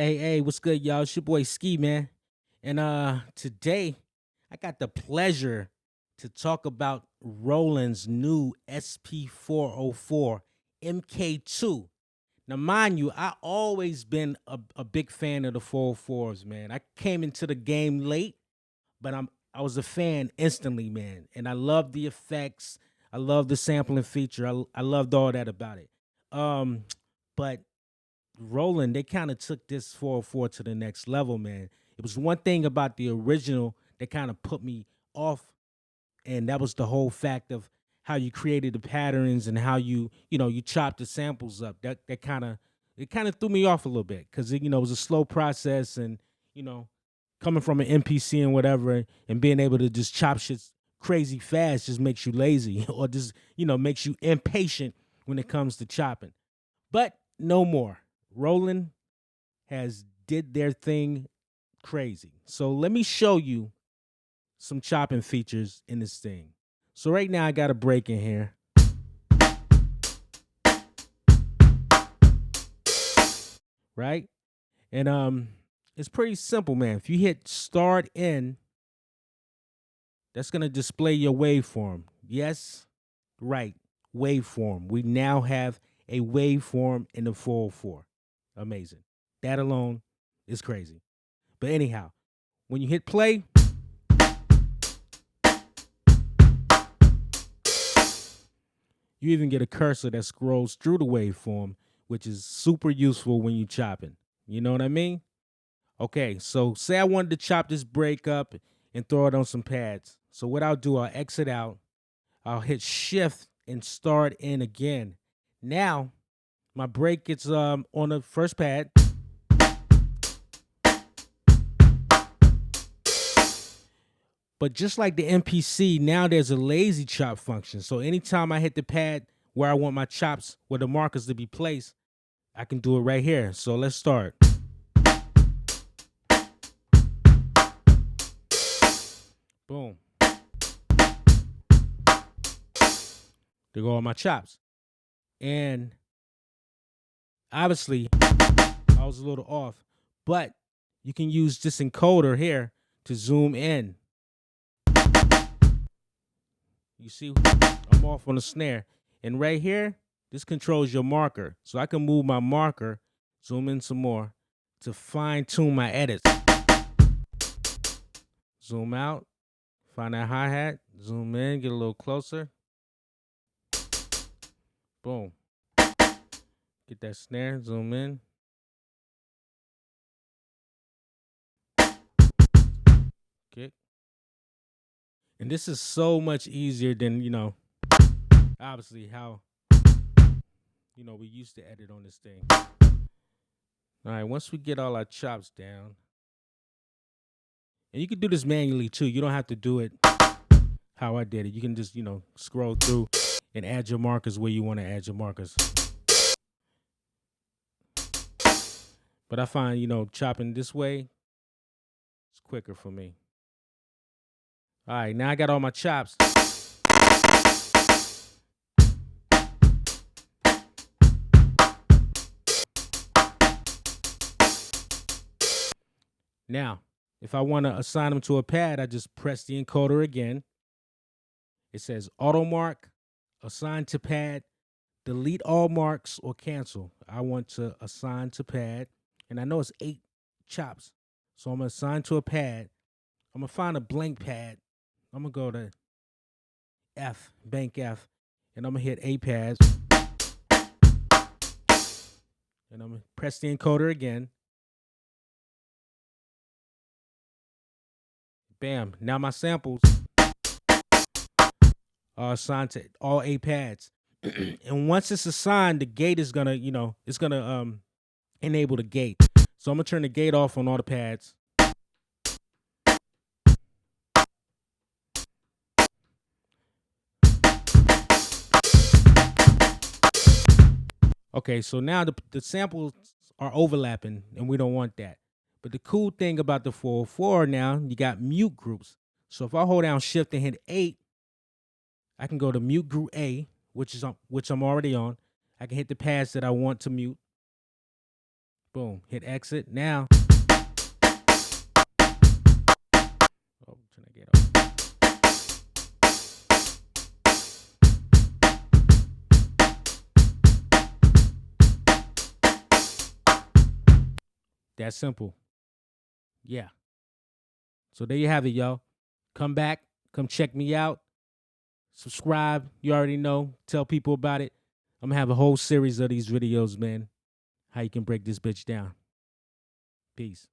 Hey, what's good, y'all? It's your boy Ski, man. And today I got the pleasure to talk about Roland's new SP404 MK2. Now, mind you, I always been a big fan of the 404s, man. I came into the game late, but I was a fan instantly, man. And I love the effects. I love the sampling feature. I loved all that about it. Um, but Roland, they kind of took this 404 to the next level, man. It was one thing about the original that kind of put me off, and that was the whole fact of how you created the patterns and how you chopped the samples up. That kind of it kind of threw me off a little bit because it was a slow process, and you know coming from an MPC and whatever, and being able to just chop shit crazy fast just makes you lazy or just makes you impatient when it comes to chopping. But no more. Roland has did their thing crazy. So let me show you some chopping features in this thing. So right now I got a break in here. Right? And it's pretty simple, man. If you hit start in, that's gonna display your waveform. Yes, right. Waveform. We now have a waveform in the 404. Amazing. That alone is crazy. But anyhow, when you hit play, you even get a cursor that scrolls through the waveform, which is super useful when you're chopping. You know what I mean? Okay, so say I wanted to chop this break up and throw it on some pads. So what I'll do, I'll exit out, I'll hit shift and start in again. Now, my break gets on the first pad. But just like the MPC, now there's a lazy chop function. So anytime I hit the pad where I want my chops, where the markers to be placed, I can do it right here. So let's start. Boom. There go all my chops. And obviously, I was a little off. But you can use this encoder here to zoom in. You see, I'm off on the snare. And right here, this controls your marker. So I can move my marker, zoom in some more, to fine tune my edits. Zoom out, find that hi-hat, zoom in, get a little closer. Boom. Get that snare, zoom in. Kick. And this is so much easier than, obviously how, we used to edit on this thing. All right, once we get all our chops down, and you can do this manually too. You don't have to do it how I did it. You can just, scroll through and add your markers where you want to add your markers. But I find, chopping this way is quicker for me. All right, now I got all my chops. Now, if I want to assign them to a pad, I just press the encoder again. It says auto mark, assign to pad, delete all marks, or cancel. I want to assign to pad, and I know it's 8 chops. So I'm going to assign to a pad. I'm going to find a blank pad. I'm going to go to F, bank F, and I'm going to hit A pads. And I'm going to press the encoder again. Bam. Now my samples are assigned to all 8 pads. And once it's assigned, the gate is gonna, it's gonna enable the gate. So I'm gonna turn the gate off on all the pads. Okay, so now the samples are overlapping, and we don't want that. But the cool thing about the 404 now, you got mute groups. So if I hold down shift and hit 8, I can go to mute group A, which I'm already on. I can hit the pads that I want to mute. Boom. Hit exit. Now. Oh, turn that gate off. That's simple. Yeah. So there you have it, y'all. Come back. Come check me out. Subscribe. You already know. Tell people about it. I'm going to have a whole series of these videos, man. How you can break this bitch down. Peace.